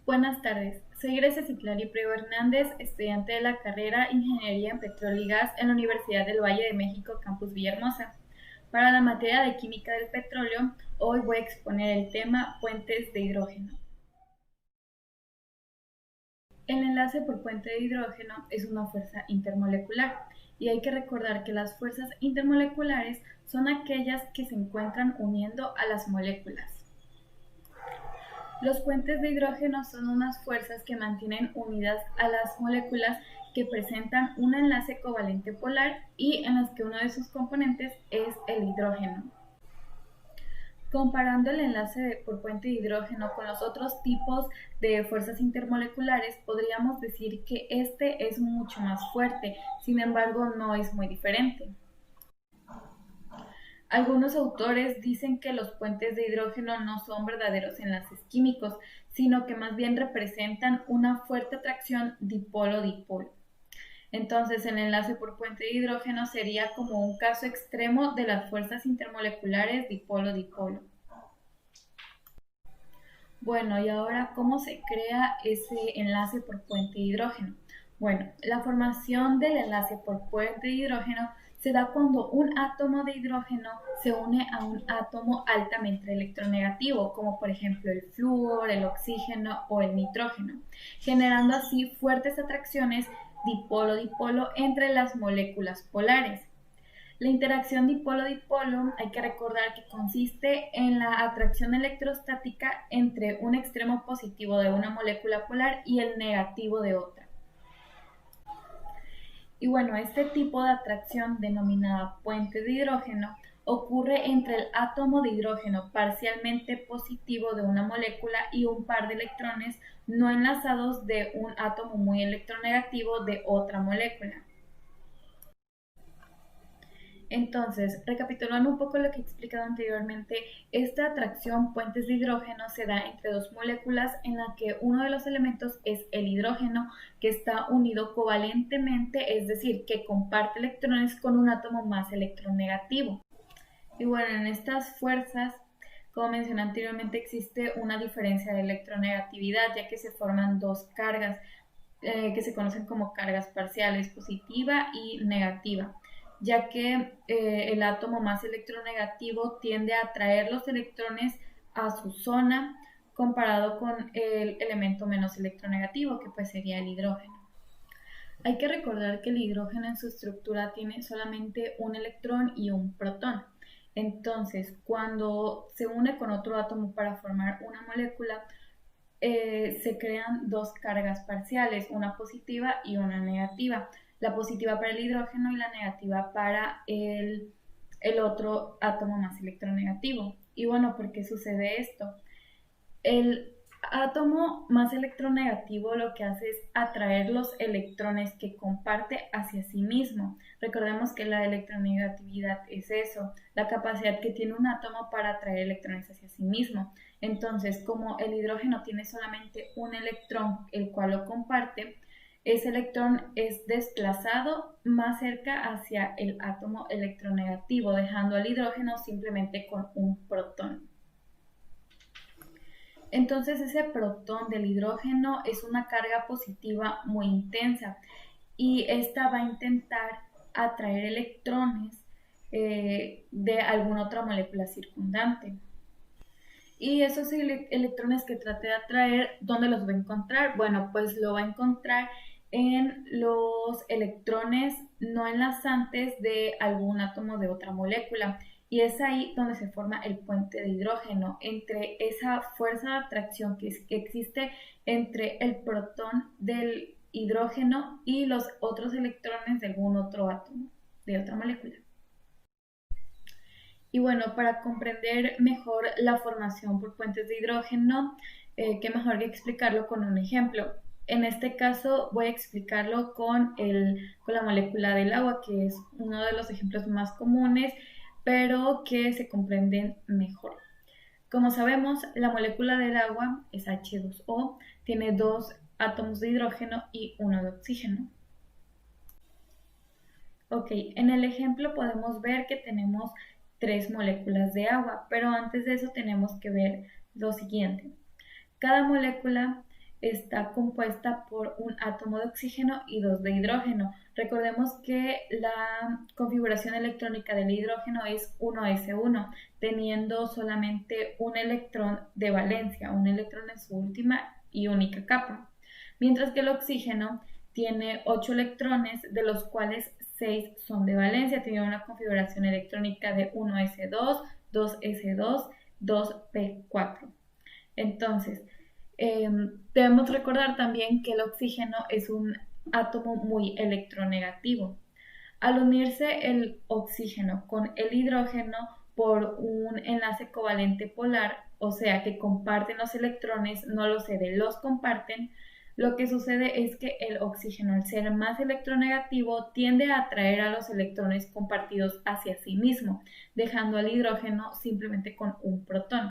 Buenas tardes, soy Grecia Ciclari Priego Hernández, estudiante de la carrera Ingeniería en Petróleo y Gas en la Universidad del Valle de México, Campus Villahermosa. Para la materia de Química del Petróleo, hoy voy a exponer el tema puentes de hidrógeno. El enlace por puente de hidrógeno es una fuerza intermolecular y hay que recordar que las fuerzas intermoleculares son aquellas que se encuentran uniendo a las moléculas. Los puentes de hidrógeno son unas fuerzas que mantienen unidas a las moléculas que presentan un enlace covalente polar y en las que uno de sus componentes es el hidrógeno. Comparando el enlace por puente de hidrógeno con los otros tipos de fuerzas intermoleculares, podríamos decir que este es mucho más fuerte, sin embargo no es muy diferente. Algunos autores dicen que los puentes de hidrógeno no son verdaderos enlaces químicos, sino que más bien representan una fuerte atracción dipolo-dipolo. Entonces, el enlace por puente de hidrógeno sería como un caso extremo de las fuerzas intermoleculares dipolo-dipolo. Bueno, y ahora, ¿cómo se crea ese enlace por puente de hidrógeno? Bueno, la formación del enlace por puente de hidrógeno se da cuando un átomo de hidrógeno se une a un átomo altamente electronegativo, como por ejemplo el flúor, el oxígeno o el nitrógeno, generando así fuertes atracciones dipolo-dipolo entre las moléculas polares. La interacción dipolo-dipolo hay que recordar que consiste en la atracción electrostática entre un extremo positivo de una molécula polar y el negativo de otra. Y bueno, este tipo de atracción denominada puente de hidrógeno ocurre entre el átomo de hidrógeno parcialmente positivo de una molécula y un par de electrones no enlazados de un átomo muy electronegativo de otra molécula. Entonces, recapitulando un poco lo que he explicado anteriormente, esta atracción puentes de hidrógeno se da entre dos moléculas en la que uno de los elementos es el hidrógeno, que está unido covalentemente, es decir, que comparte electrones con un átomo más electronegativo. Y bueno, en estas fuerzas, como mencioné anteriormente, existe una diferencia de electronegatividad, ya que se forman dos cargas que se conocen como cargas parciales, positiva y negativa, ya que el átomo más electronegativo tiende a atraer los electrones a su zona comparado con el elemento menos electronegativo, que pues sería el hidrógeno. Hay que recordar que el hidrógeno en su estructura tiene solamente un electrón y un protón. Entonces, cuando se une con otro átomo para formar una molécula, se crean dos cargas parciales, una positiva y una negativa. La positiva para el hidrógeno y la negativa para el otro átomo más electronegativo. Y bueno, ¿por qué sucede esto? El átomo más electronegativo lo que hace es atraer los electrones que comparte hacia sí mismo. Recordemos que la electronegatividad es eso, la capacidad que tiene un átomo para atraer electrones hacia sí mismo. Entonces, como el hidrógeno tiene solamente un electrón, el cual lo comparte, ese electrón es desplazado más cerca hacia el átomo electronegativo, dejando al hidrógeno simplemente con un protón. Entonces ese protón del hidrógeno es una carga positiva muy intensa y esta va a intentar atraer electrones de alguna otra molécula circundante. Y esos electrones que trate de atraer, ¿dónde los va a encontrar? Bueno, pues lo va a encontrar en los electrones no enlazantes de algún átomo de otra molécula. Y es ahí donde se forma el puente de hidrógeno, entre esa fuerza de atracción que existe entre el protón del hidrógeno y los otros electrones de algún otro átomo, de otra molécula. Y bueno, para comprender mejor la formación por puentes de hidrógeno, qué mejor que explicarlo con un ejemplo. En este caso voy a explicarlo con la molécula del agua, que es uno de los ejemplos más comunes, pero que se comprenden mejor. Como sabemos, la molécula del agua es H2O, tiene dos átomos de hidrógeno y uno de oxígeno. Ok, en el ejemplo podemos ver que tenemos tres moléculas de agua, pero antes de eso tenemos que ver lo siguiente. Cada molécula está compuesta por un átomo de oxígeno y dos de hidrógeno. Recordemos que la configuración electrónica del hidrógeno es 1s1, teniendo solamente un electrón de valencia, un electrón en su última y única capa. Mientras que el oxígeno tiene 8 electrones, de los cuales 6 son de valencia, tiene una configuración electrónica de 1s2, 2s2, 2p4. Entonces, debemos recordar también que el oxígeno es un átomo muy electronegativo. Al unirse el oxígeno con el hidrógeno por un enlace covalente polar, o sea que comparten los electrones, no los ceden, los comparten, lo que sucede es que el oxígeno, al ser más electronegativo, tiende a atraer a los electrones compartidos hacia sí mismo, dejando al hidrógeno simplemente con un protón.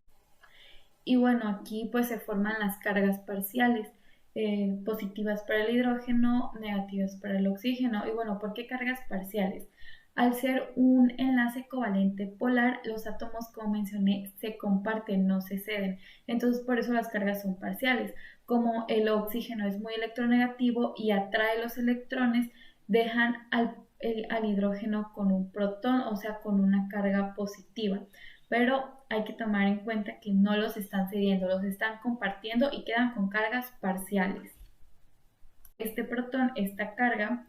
Y bueno, aquí pues se forman las cargas parciales, positivas para el hidrógeno, negativas para el oxígeno. Y bueno, ¿por qué cargas parciales? Al ser un enlace covalente polar, los átomos, como mencioné, se comparten, no se ceden. Entonces, por eso las cargas son parciales. Como el oxígeno es muy electronegativo y atrae los electrones, dejan al hidrógeno con un protón, o sea, con una carga positiva. Pero hay que tomar en cuenta que no los están cediendo, los están compartiendo y quedan con cargas parciales. Este protón, esta carga,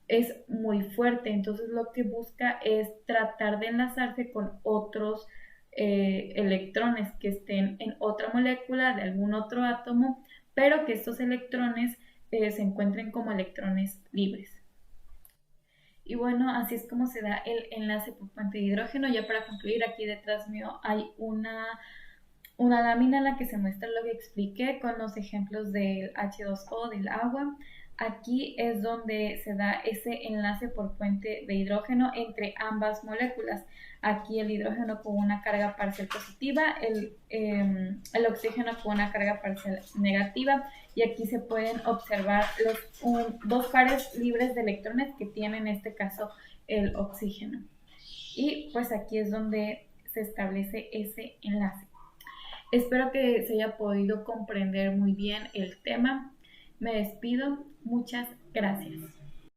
es muy fuerte, entonces lo que busca es tratar de enlazarse con otros electrones que estén en otra molécula de algún otro átomo, pero que estos electrones se encuentren como electrones libres. Y bueno, así es como se da el enlace por puente de hidrógeno. Ya para concluir, aquí detrás mío hay una lámina en la que se muestra lo que expliqué con los ejemplos del H2O, del agua. Aquí es donde se da ese enlace por puente de hidrógeno entre ambas moléculas. Aquí el hidrógeno con una carga parcial positiva, el oxígeno con una carga parcial negativa, y aquí se pueden observar dos pares libres de electrones que tiene en este caso el oxígeno. Y pues aquí es donde se establece ese enlace. Espero que se haya podido comprender muy bien el tema. Me despido. Muchas gracias.